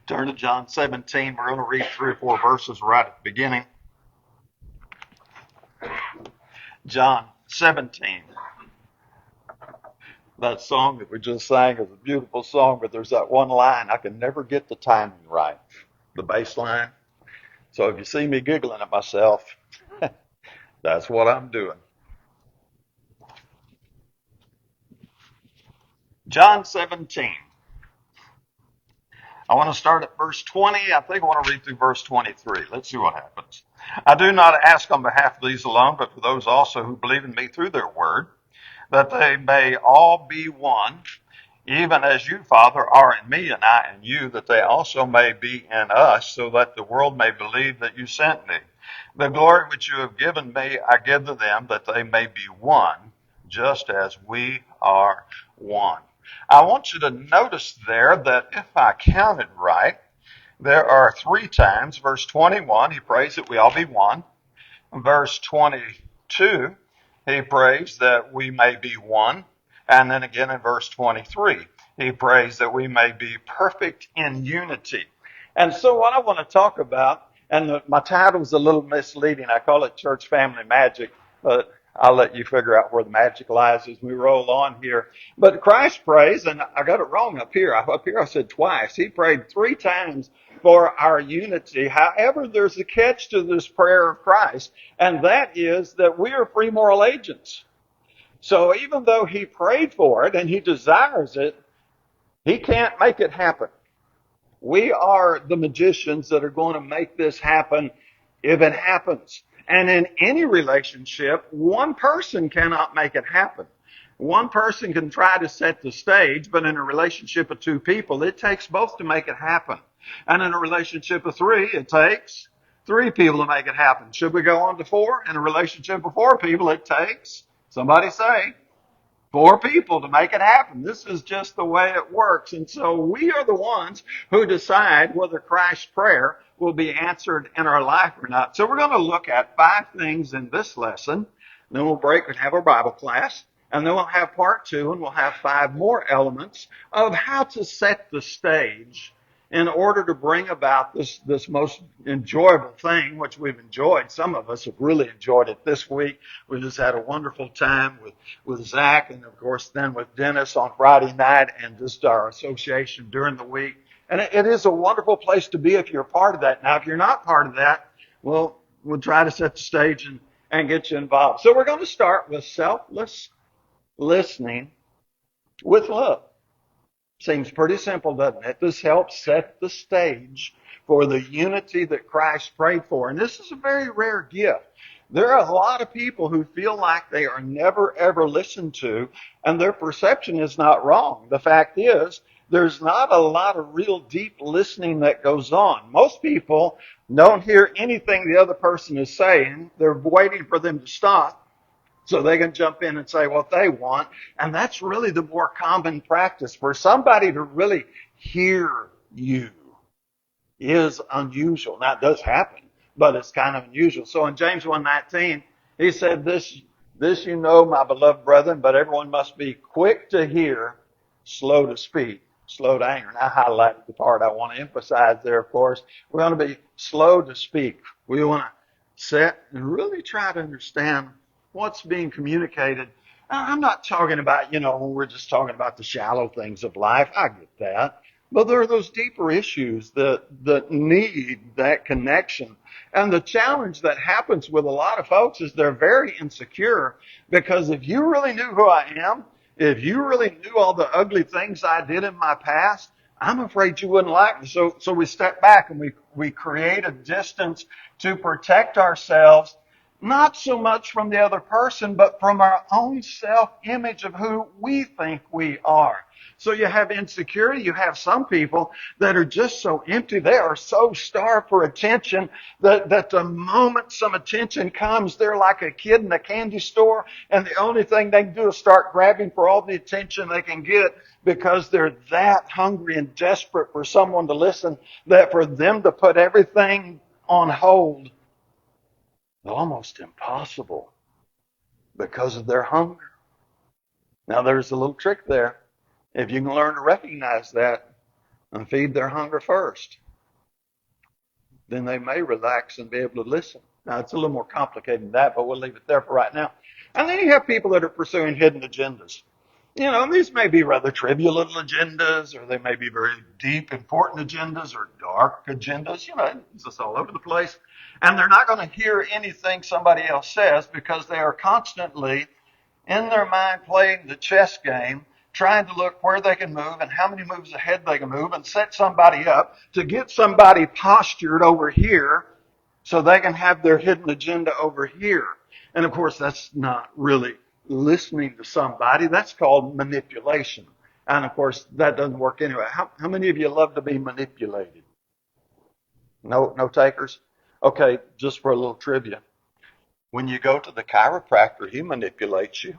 Turn to John 17. We're going to read 3 or 4 verses right at the beginning. John 17. That song that we just sang is a beautiful song, but there's that one line I can never get the timing right, the bass line. So if you see me giggling at myself, that's what I'm doing. John 17. I want to start at verse 20. I think I want to read through verse 23. Let's see what happens. I do not ask on behalf of these alone, but for those also who believe in me through their word, that they may all be one, even as you, Father, are in me and I in you, that they also may be in us, so that the world may believe that you sent me. The glory which you have given me, I give to them, that they may be one, just as we are one. I want you to notice there that if I counted right, there are 3 times. Verse 21, he prays that we all be one. Verse 22, he prays that we may be one. And then again in verse 23, he prays that we may be perfect in unity. And so what I want to talk about, and my title's a little misleading. I call it Church Family Magic, but I'll let you figure out where the magic lies as we roll on here. But Christ prays, and I got it wrong up here. Up here I said twice. He prayed 3 times for our unity. However, there's a catch to this prayer of Christ, and that is that we are free moral agents. So even though he prayed for it and he desires it, he can't make it happen. We are the magicians that are going to make this happen if it happens. And in any relationship, one person cannot make it happen. One person can try to set the stage, but in a relationship of 2 people, it takes both to make it happen. And in a relationship of 3, it takes 3 people to make it happen. Should we go on to 4? In a relationship of 4 people, it takes, somebody say, 4 people to make it happen. This is just the way it works. And so we are the ones who decide whether Christ's prayer will be answered in our life or not. So we're going to look at 5 things in this lesson. Then we'll break and have our Bible class. And then we'll have part 2, and we'll have 5 more elements of how to set the stage in order to bring about this most enjoyable thing, which we've enjoyed. Some of us have really enjoyed it this week. We just had a wonderful time with Zach, and of course then with Dennis on Friday night, and just our association during the week. And it is a wonderful place to be if you're a part of that. Now, if you're not part of that, well, we'll try to set the stage and get you involved. So we're going to start with selfless listening with love. Seems pretty simple, doesn't it? This helps set the stage for the unity that Christ prayed for. And this is a very rare gift. There are a lot of people who feel like they are never, ever listened to, and their perception is not wrong. The fact is, there's not a lot of real deep listening that goes on. Most people don't hear anything the other person is saying. They're waiting for them to stop so they can jump in and say what they want. And that's really the more common practice. For somebody to really hear you is unusual. Now, it does happen, but it's kind of unusual. So in James 1:19, he said, this you know, my beloved brethren, but everyone must be quick to hear, slow to speak, slow to anger. And I highlighted the part I want to emphasize there, of course. We're going to be slow to speak. We want to sit and really try to understand what's being communicated. I'm not talking about, when we're just talking about the shallow things of life. I get that. But there are those deeper issues that need that connection. And the challenge that happens with a lot of folks is they're very insecure, because if you really knew who I am, if you really knew all the ugly things I did in my past, I'm afraid you wouldn't like me. So we step back and we create a distance to protect ourselves, not so much from the other person, but from our own self-image of who we think we are. So you have insecurity. You have some people that are just so empty. They are so starved for attention that the moment some attention comes, they're like a kid in a candy store, and the only thing they can do is start grabbing for all the attention they can get, because they're that hungry and desperate for someone to listen, that for them to put everything on hold, almost impossible because of their hunger. Now, there's a little trick there. If you can learn to recognize that, and feed their hunger first. Then they may relax and be able to listen. Now, it's a little more complicated than that, but we'll leave it there for right now. And then you have people that are pursuing hidden agendas. You know, these may be rather trivial little agendas, or they may be very deep, important agendas, or dark agendas. You know, it's just all over the place. And they're not going to hear anything somebody else says because they are constantly in their mind playing the chess game, trying to look where they can move and how many moves ahead they can move and set somebody up to get somebody postured over here so they can have their hidden agenda over here. And of course, that's not really listening to somebody. That's called manipulation. And of course, that doesn't work anyway. How many of you love to be manipulated? No takers? Okay, just for a little trivia. When you go to the chiropractor, he manipulates you.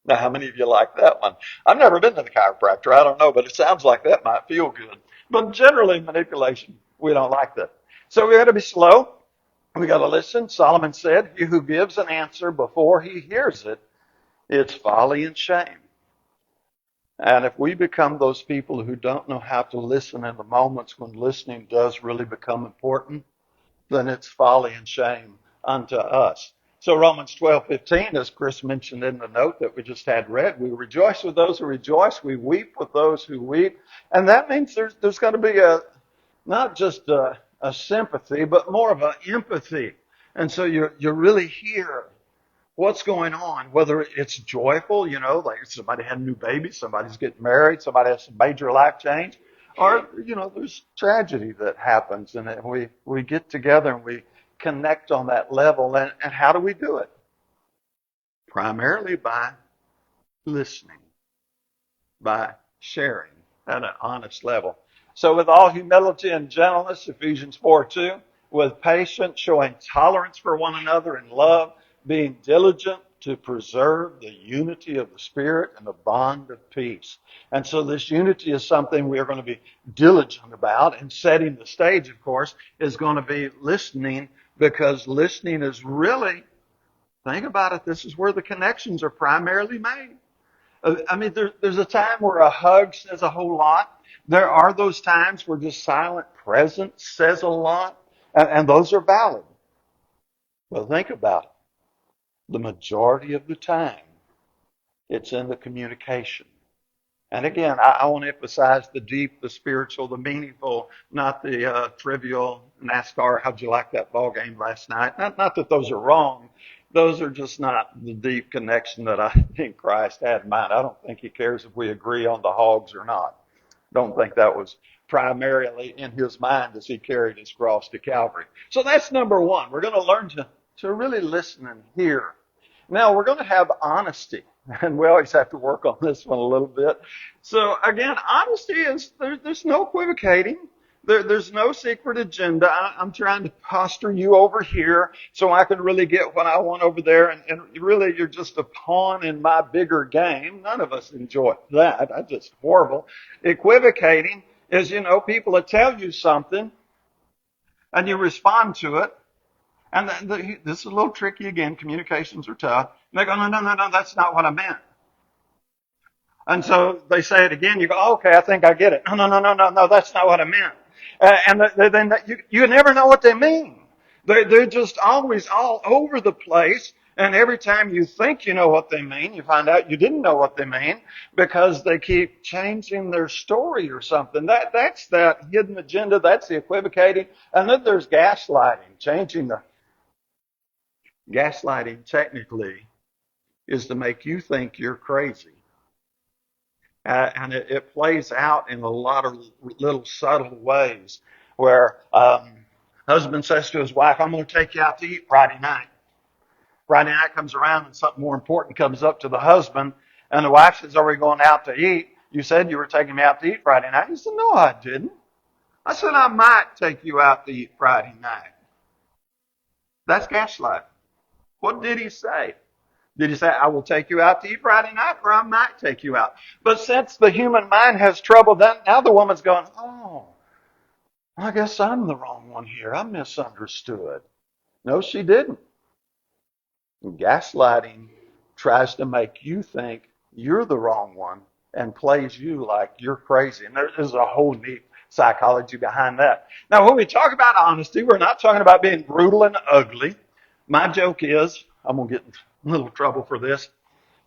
Now, how many of you like that one? I've never been to the chiropractor. I don't know, but it sounds like that might feel good. But generally, manipulation, we don't like that. So we got to be slow. We got to listen. Solomon said, he who gives an answer before he hears it, it's folly and shame. And if we become those people who don't know how to listen in the moments when listening does really become important, then it's folly and shame unto us. So Romans 12:15, as Chris mentioned in the note that we just had read, we rejoice with those who rejoice, we weep with those who weep. And that means there's got to be not just a sympathy, but more of an empathy. And so you really hear what's going on, whether it's joyful, you know, like somebody had a new baby, somebody's getting married, somebody has some major life change, or, you know, there's tragedy that happens, and we get together and we connect on that level. And how do we do it? Primarily by listening, by sharing at an honest level. So with all humility and gentleness, Ephesians 4:2, with patience, showing tolerance for one another in love, being diligent to preserve the unity of the Spirit and the bond of peace. And so this unity is something we are going to be diligent about, and setting the stage, of course, is going to be listening, because listening is really, think about it, this is where the connections are primarily made. I mean, there's a time where a hug says a whole lot. There are those times where just silent presence says a lot, and those are valid. But think about it. The majority of the time, it's in the communication. And again, I want to emphasize the deep, the spiritual, the meaningful, not the trivial NASCAR. How'd you like that ball game last night? Not that those are wrong. Those are just not the deep connection that I think Christ had in mind. I don't think he cares if we agree on the hogs or not. Don't think that was primarily in his mind as he carried his cross to Calvary. So that's number one. We're going to learn to really listen and hear. Now, we're going to have honesty. And we always have to work on this one a little bit. So again, honesty is, there's no equivocating. There's no secret agenda. I'm trying to posture you over here so I can really get what I want over there. And really, you're just a pawn in my bigger game. None of us enjoy that. That's just horrible. Equivocating is, you know, people that tell you something and you respond to it. And this is a little tricky again. Communications are tough. And they go, no, that's not what I meant. And so they say it again. You go, oh, okay, I think I get it. No, that's not what I meant. And then you never know what they mean. They're just always all over the place. And every time you think you know what they mean, you find out you didn't know what they mean, because they keep changing their story or something. That's that hidden agenda. That's the equivocating. And then there's gaslighting, Gaslighting technically is to make you think you're crazy. And it plays out in a lot of little subtle ways where husband says to his wife, I'm going to take you out to eat Friday night. Friday night comes around and something more important comes up to the husband, and the wife says, are we going out to eat? You said you were taking me out to eat Friday night. He said, no, I didn't. I said, I might take you out to eat Friday night. That's gaslighting. What did he say? Did he say, I will take you out to eat Friday night, or I might take you out? But since the human mind has trouble, now the woman's going, oh, I guess I'm the wrong one here. I misunderstood. No, she didn't. Gaslighting tries to make you think you're the wrong one and plays you like you're crazy. And there's a whole neat psychology behind that. Now, when we talk about honesty, we're not talking about being brutal and ugly. My joke is, I'm going to get in a little trouble for this.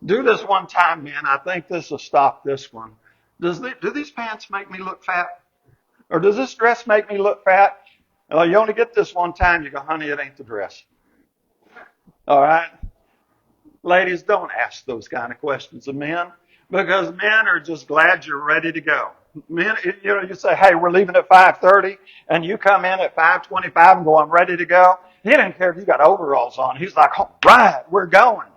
Do this one time, man. I think this will stop this one. Do these pants make me look fat? Or does this dress make me look fat? Well, you only get this one time. You go, honey, it ain't the dress. All right? Ladies, don't ask those kind of questions of men because men are just glad you're ready to go. Men, you say, hey, we're leaving at 5:30, and you come in at 5:25 and go, I'm ready to go. He doesn't care if you got overalls on. He's like, all right, we're going.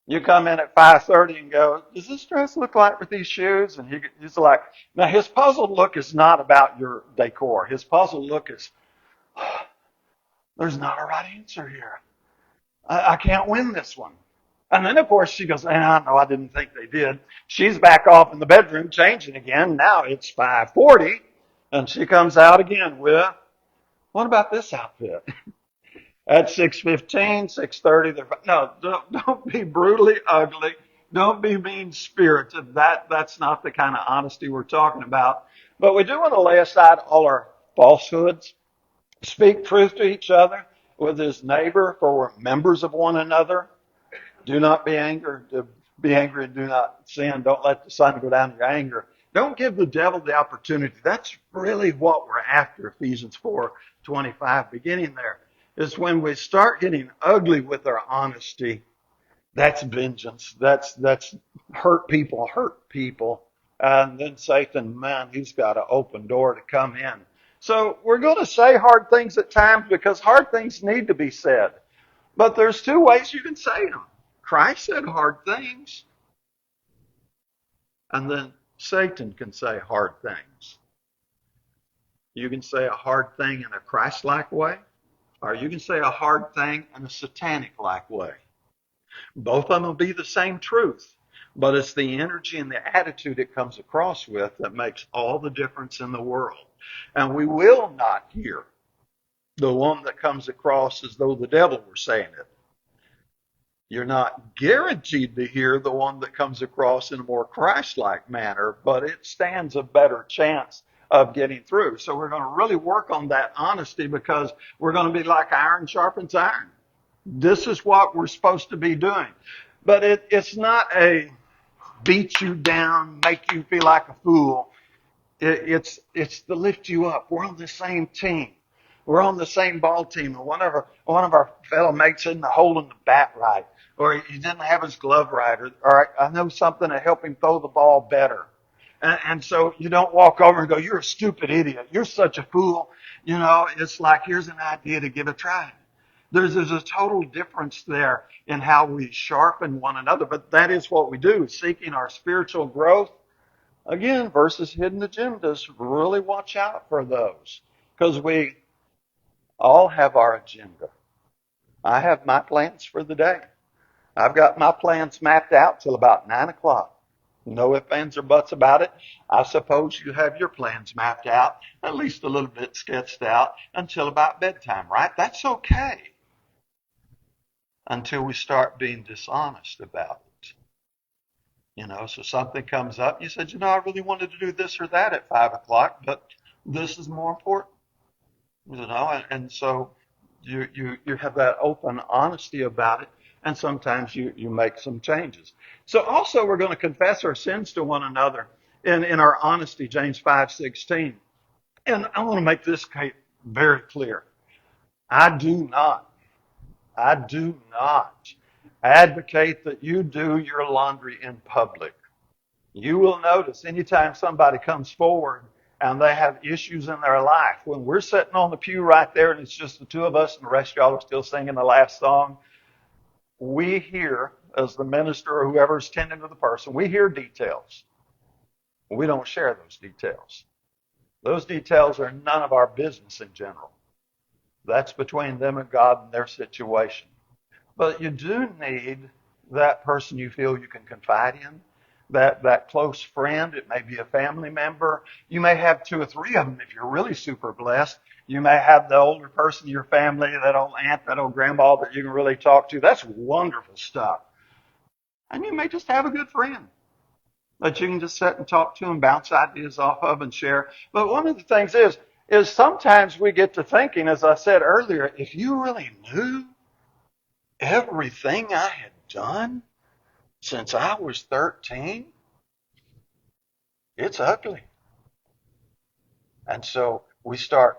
You come in at 5:30 and go, does this dress look like with these shoes? And he's like, now his puzzled look is not about your decor. His puzzled look is, oh, there's not a right answer here. I can't win this one. And then, of course, she goes, no, I didn't think they did. She's back off in the bedroom changing again. Now it's 5:40, and she comes out again with, what about this outfit? At 6:15, 6:30, no, don't be brutally ugly. Don't be mean-spirited. That's not the kind of honesty we're talking about. But we do want to lay aside all our falsehoods. Speak truth to each other with his neighbor, for we're members of one another. Do not be angry. Be angry and do not sin. Don't let the sun go down in your anger. Don't give the devil the opportunity. That's really what we're after, Ephesians 4:25, beginning there. Is when we start getting ugly with our honesty, that's vengeance. That's hurt people. And then Satan, man, he's got an open door to come in. So we're going to say hard things at times because hard things need to be said. But there's two ways you can say them. Christ said hard things. And then Satan can say hard things. You can say a hard thing in a Christ-like way, or you can say a hard thing in a satanic-like way. Both of them will be the same truth, but it's the energy and the attitude it comes across with that makes all the difference in the world. And we will not hear the one that comes across as though the devil were saying it. You're not guaranteed to hear the one that comes across in a more Christ-like manner, but it stands a better chance of getting through. So we're going to really work on that honesty because we're going to be like iron sharpens iron. This is what we're supposed to be doing. But it's not a beat you down, make you feel like a fool. It's to lift you up. We're on the same team. We're on the same ball team. And one of our fellow mates isn't holding the bat right, or he didn't have his glove right, or I know something to help him throw the ball better. And so you don't walk over and go, you're a stupid idiot. You're such a fool. It's like, here's an idea to give a try. There's a total difference there in how we sharpen one another, but that is what we do, seeking our spiritual growth. Again, versus hidden agendas, really watch out for those because we all have our agenda. I have my plans for the day. I've got my plans mapped out till about 9 o'clock. No ifs, ands, or buts about it. I suppose you have your plans mapped out, at least a little bit sketched out, until about bedtime, right? That's okay. Until we start being dishonest about it. So something comes up. You said, I really wanted to do this or that at 5 o'clock, but this is more important. And so you have that open honesty about it, and sometimes you make some changes. So also we're going to confess our sins to one another in our honesty, James 5:16. And I want to make this very clear. I do not advocate that you do your laundry in public. You will notice anytime somebody comes forward and they have issues in their life, when we're sitting on the pew right there and it's just the two of us and the rest of y'all are still singing the last song, we hear, as the minister or whoever's tending to the person, we hear details. We don't share those details. Those details are none of our business in general. That's between them and God and their situation. But you do need that person you feel you can confide in, that close friend. It may be a family member. You may have 2 or 3 of them if you're really super blessed. You may have the older person in your family, that old aunt, that old grandma that you can really talk to. That's wonderful stuff. And you may just have a good friend. that you can just sit and talk to and bounce ideas off of and share. But one of the things is sometimes we get to thinking, as I said earlier, if you really knew everything I had done since I was 13, it's ugly. And so we start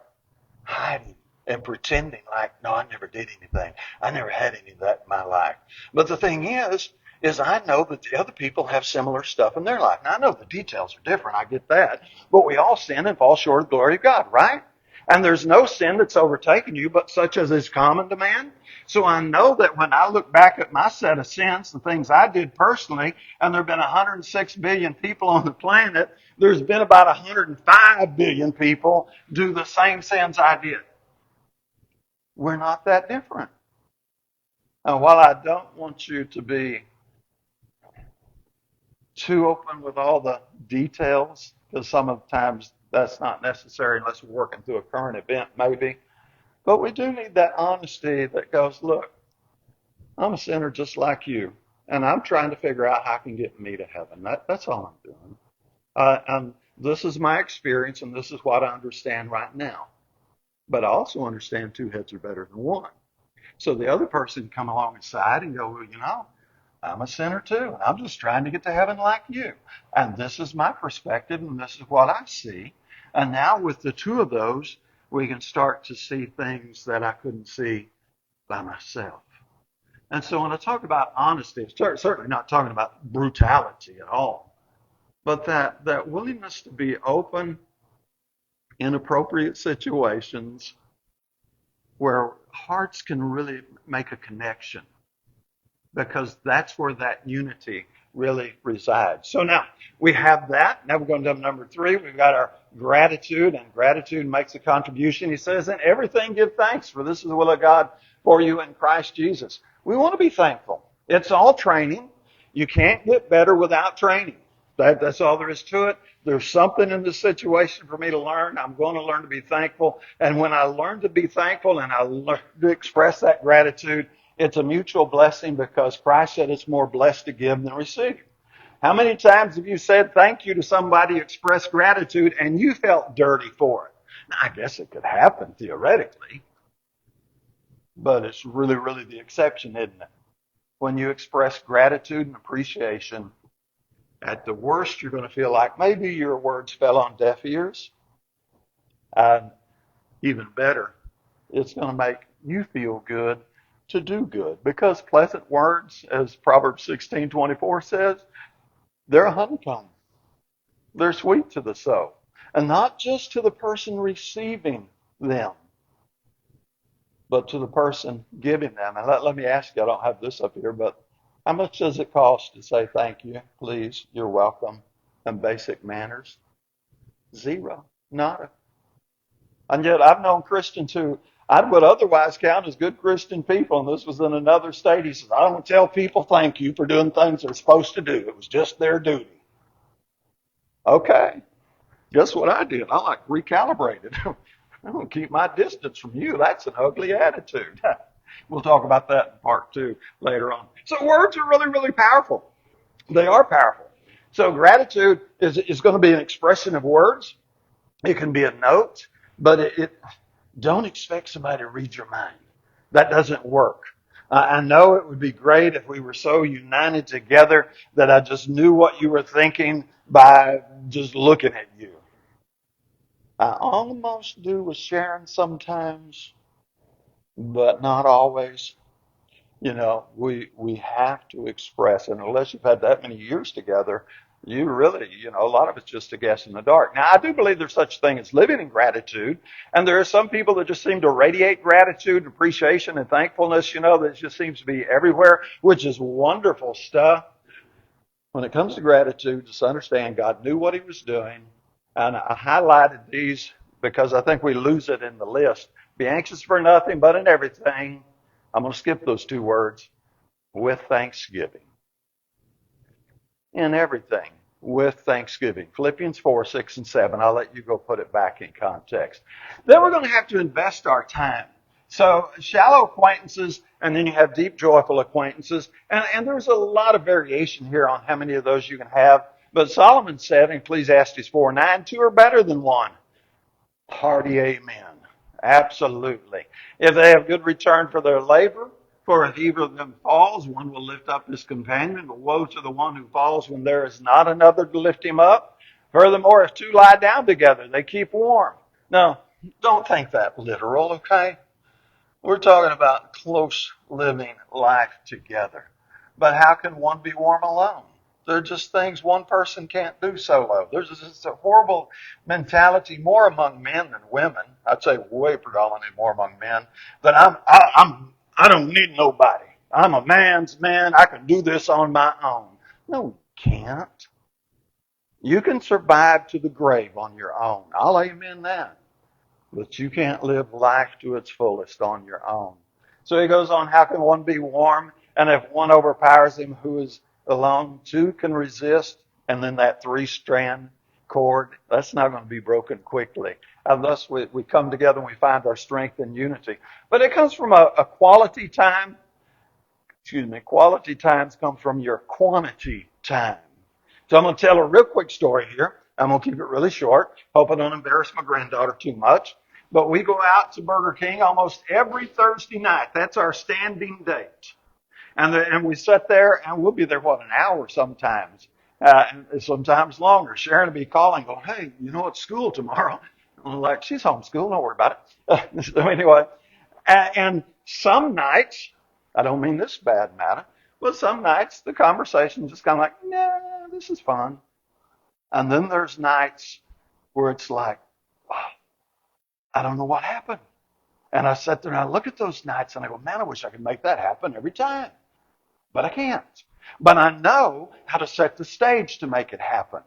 hiding and pretending like, no, I never did anything. I never had any of that in my life. But the thing is I know that the other people have similar stuff in their life. Now, I know the details are different. I get that. But we all sin and fall short of the glory of God, right? And there's no sin that's overtaken you, but such as is common to man. So I know that when I look back at my set of sins, the things I did personally, and there have been 106 billion people on the planet, there's been about 105 billion people do the same sins I did. We're not that different. And while I don't want you to be too open with all the details, because some of the times that's not necessary unless we're working through a current event, maybe. But we do need that honesty that goes, look, I'm a sinner just like you, and I'm trying to figure out how I can get me to heaven. That's all I'm doing. And this is my experience, and this is what I understand right now. But I also understand two heads are better than one. So the other person can come alongside and go, well, you know, I'm a sinner too, and I'm just trying to get to heaven like you. And this is my perspective, and this is what I see. And now with the two of those, we can start to see things that I couldn't see by myself. And so when I talk about honesty, I'm certainly not talking about brutality at all, but that willingness to be open in appropriate situations where hearts can really make a connection, because that's where that unity really resides. So now we have that. Now we're going to number 3. We've got our gratitude, and gratitude makes a contribution. He says, in everything give thanks, for this is the will of God for you in Christ Jesus. We want to be thankful. It's all training. You can't get better without training. That's all there is to it. There's something in this situation for me to learn. I'm going to learn to be thankful. And when I learn to be thankful and I learn to express that gratitude, it's a mutual blessing, because Christ said it's more blessed to give than receive. How many times have you said thank you to somebody, expressed gratitude, and you felt dirty for it? Now, I guess it could happen theoretically, but it's really, really the exception, isn't it? When you express gratitude and appreciation, at the worst, you're going to feel like maybe your words fell on deaf ears. And even better, it's going to make you feel good to do good. Because pleasant words, as Proverbs 16:24 says, they're a honeycomb. They're sweet to the soul. And not just to the person receiving them, but to the person giving them. And let me ask you, I don't have this up here, but how much does it cost to say thank you, please, you're welcome, and basic manners? Zero. Nada. And yet I've known Christians who I would otherwise count as good Christian people, and this was in another state. He says, I don't tell people thank you for doing things they're supposed to do. It was just their duty. Okay. Guess what I did? I like recalibrated. I'm going to keep my distance from you. That's an ugly attitude. We'll talk about that in part 2 later on. So words are really, really powerful. They are powerful. So gratitude is going to be an expression of words. It can be a note, but don't expect somebody to read your mind. That doesn't work. I know it would be great if we were so united together that I just knew what you were thinking by just looking at you. I almost do with Sharon sometimes, but not always. You know, we have to express, and unless you've had that many years together, you really, a lot of it's just a guess in the dark. Now, I do believe there's such a thing as living in gratitude, and there are some people that just seem to radiate gratitude, appreciation, and thankfulness, that just seems to be everywhere, which is wonderful stuff. When it comes to gratitude, just understand God knew what he was doing, and I highlighted these because I think we lose it in the list. Be anxious for nothing, but in everything. I'm going to skip those 2 words. With thanksgiving. In everything. With thanksgiving. Philippians 4, 6, and 7. I'll let you go put it back in context. Then we're going to have to invest our time. So shallow acquaintances, and then you have deep, joyful acquaintances. And there's a lot of variation here on how many of those you can have. But Solomon said in Ecclesiastes 4:9, two are better than one. Hearty amen. Absolutely. If they have good return for their labor, for if either of them falls, one will lift up his companion, but woe to the one who falls when there is not another to lift him up. Furthermore, if two lie down together, they keep warm. Now, don't think that literal, okay? We're talking about close living life together. But how can one be warm alone? There are just things one person can't do solo. There's just a horrible mentality more among men than women. I'd say way predominantly more among men. That I don't need nobody. I'm a man's man. I can do this on my own. No, you can't. You can survive to the grave on your own. I'll amen that. But you can't live life to its fullest on your own. So he goes on, how can one be warm? And if one overpowers him who is alone, two can resist. And then that three-strand cord, that's not going to be broken quickly. And thus we come together and we find our strength and unity. But it comes from a quality time. Quality times come from your quantity time. So I'm going to tell a real quick story here. I'm going to keep it really short. Hope I don't embarrass my granddaughter too much. But we go out to Burger King almost every Thursday night. That's our standing date. And we sit there, and we'll be there, an hour sometimes, and sometimes longer. Sharon will be calling, going, hey, it's school tomorrow. And I'm like, she's homeschooled, don't worry about it. So anyway, and some nights, I don't mean this bad matter, but some nights the conversation is just kind of like, nah, this is fun. And then there's nights where it's like, oh, I don't know what happened. And I sit there and I look at those nights and I go, man, I wish I could make that happen every time. But I can't. But I know how to set the stage to make it happen.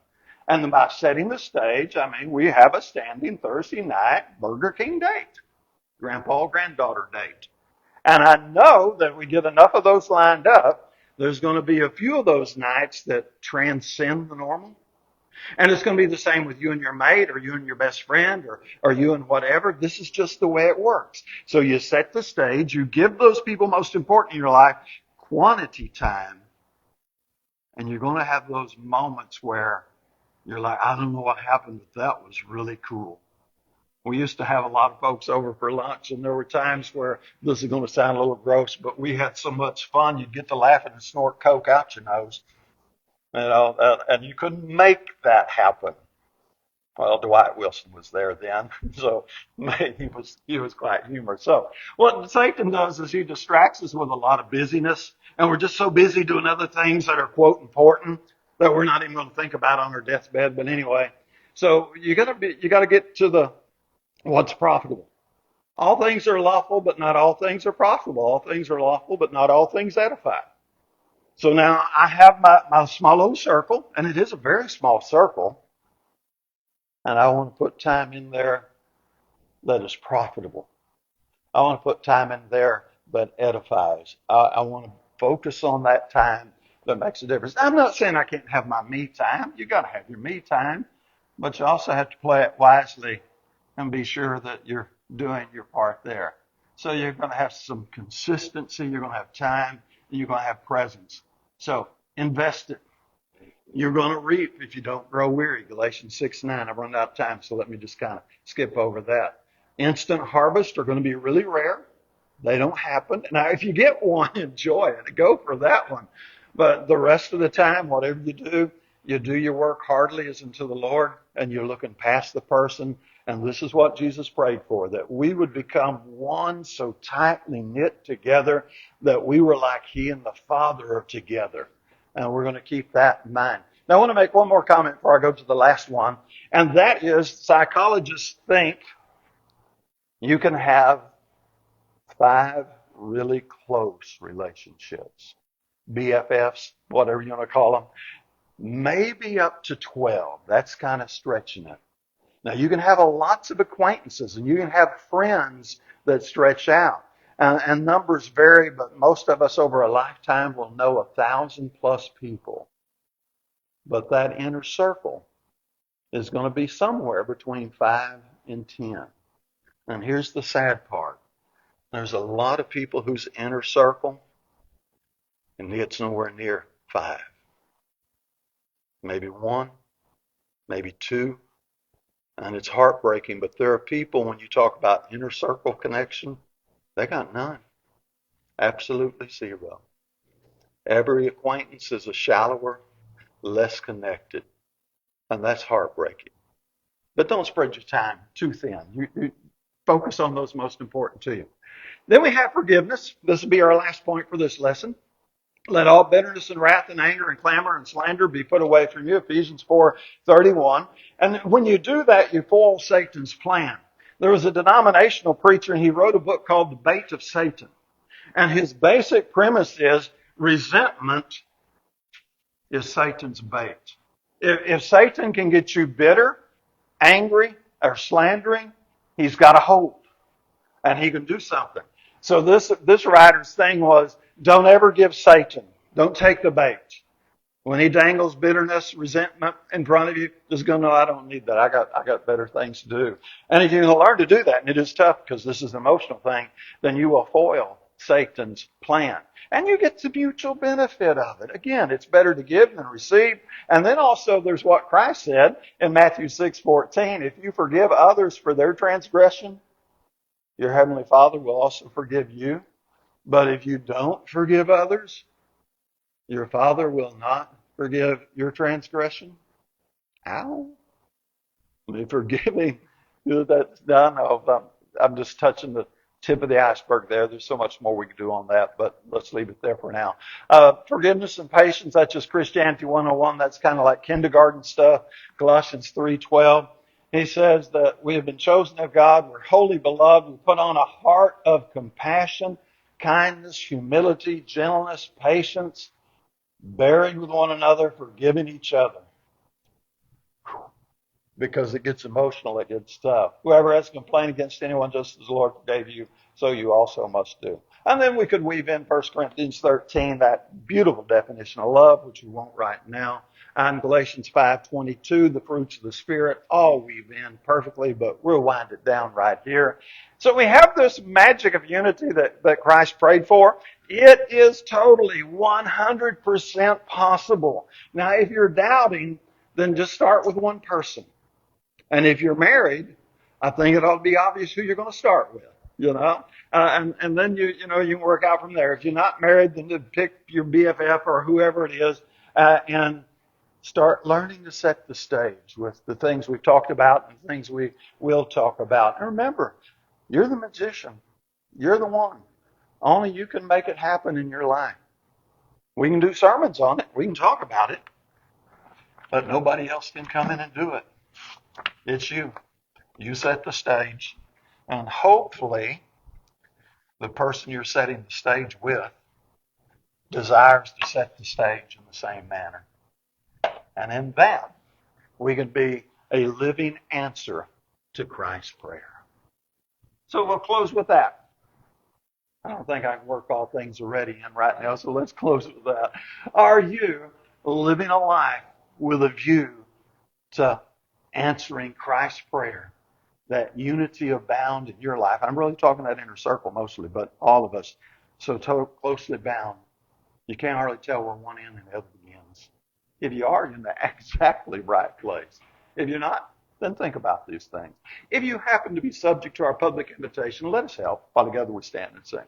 And by setting the stage, I mean, we have a standing Thursday night Burger King date. Grandpa, granddaughter date. And I know that if we get enough of those lined up, there's going to be a few of those nights that transcend the normal. And it's going to be the same with you and your mate or you and your best friend or you and whatever. This is just the way it works. So you set the stage. You give those people most important in your life quantity time. And you're going to have those moments where you're like, I don't know what happened, but that was really cool. We used to have a lot of folks over for lunch, and there were times where, this is going to sound a little gross, but we had so much fun, you'd get to laughing and snort Coke out your nose. And you couldn't make that happen. Well, Dwight Wilson was there then, so he was quite humorous. So what Satan does is he distracts us with a lot of busyness, and we're just so busy doing other things that are quote important that we're not even going to think about on our deathbed. But anyway, so you got to get to the what's profitable. All things are lawful, but not all things are profitable. All things are lawful, but not all things edify. So now I have my small little circle, and it is a very small circle. And I want to put time in there that is profitable. I want to put time in there that edifies. I want to focus on that time that makes a difference. I'm not saying I can't have my me time. You got to have your me time, but you also have to play it wisely and be sure that you're doing your part there. So you're going to have some consistency. You're going to have time, and you're going to have presence. So invest it. You're going to reap if you don't grow weary. Galatians 6:9. I've run out of time, so let me just kind of skip over that. Instant harvests are going to be really rare. They don't happen. Now, if you get one, enjoy it. Go for that one. But the rest of the time, whatever you do your work heartily as unto the Lord, and you're looking past the person. And this is what Jesus prayed for, that we would become one so tightly knit together that we were like He and the Father are together. And we're going to keep that in mind. Now, I want to make one more comment before I go to the last one. And that is, psychologists think you can have 5 really close relationships. BFFs, whatever you want to call them. Maybe up to 12. That's kind of stretching it. Now, you can have lots of acquaintances and you can have friends that stretch out. And numbers vary, but most of us over a lifetime will know 1,000 plus people. But that inner circle is going to be somewhere between 5 and 10. And here's the sad part. There's a lot of people whose inner circle, and it's nowhere near 5. maybe one, maybe two, and it's heartbreaking. But there are people, when you talk about inner circle connection, they got none. Absolutely zero. Every acquaintance is a shallower, less connected, and that's heartbreaking. But don't spread your time too thin. You focus on those most important to you. Then we have forgiveness. This will be our last point for this lesson. Let all bitterness and wrath and anger and clamor and slander be put away from you, Ephesians 4:31. And when you do that, you foil Satan's plan. There was a denominational preacher, and he wrote a book called The Bait of Satan. And his basic premise is resentment is Satan's bait. If Satan can get you bitter, angry, or slandering, he's got a hope, and he can do something. So this writer's thing was, don't ever give Satan, don't take the bait. When he dangles bitterness, resentment in front of you, just go, no, I don't need that. I got better things to do. And if you can learn to do that, and it is tough because this is an emotional thing, then you will foil Satan's plan. And you get the mutual benefit of it. Again, it's better to give than receive. And then also there's what Christ said in Matthew 6:14. If you forgive others for their transgression, your heavenly Father will also forgive you. But if you don't forgive others, your Father will not forgive your transgression. Ow. The forgiving, that's done. I'm just touching the tip of the iceberg there. There's so much more we could do on that, but let's leave it there for now. Forgiveness and patience, that's just Christianity 101. That's kind of like kindergarten stuff. Colossians 3:12. He says that we have been chosen of God. We're wholly beloved. We put on a heart of compassion, kindness, humility, gentleness, patience, bearing with one another, forgiving each other. Because it gets emotional, it gets tough. Whoever has complained against anyone just as the Lord forgave you, so you also must do. And then we could weave in 1 Corinthians 13, that beautiful definition of love, which we won't right now. And Galatians 5:22, the fruits of the Spirit, all weave in perfectly, but we'll wind it down right here. So we have this magic of unity that Christ prayed for. It is totally 100% possible. Now, if you're doubting, then just start with one person. And if you're married, I think it ought to be obvious who you're going to start with, and then you can work out from there. If you're not married, then pick your BFF or whoever it is, and start learning to set the stage with the things we've talked about and things we will talk about. And remember, you're the magician. You're the one. Only you can make it happen in your life. We can do sermons on it. We can talk about it. But nobody else can come in and do it. It's you. You set the stage. And hopefully, the person you're setting the stage with desires to set the stage in the same manner. And in that, we can be a living answer to Christ's prayer. So we'll close with that. I don't think I can work all things already in right now, so let's close with that. Are you living a life with a view to answering Christ's prayer, that unity abound in your life? I'm really talking that inner circle mostly, but all of us so closely bound, you can't hardly tell where one ends and the other begins. If you are, you're in the exactly right place. If you're not, then think about these things. If you happen to be subject to our public invitation, let us help while together we stand and sing.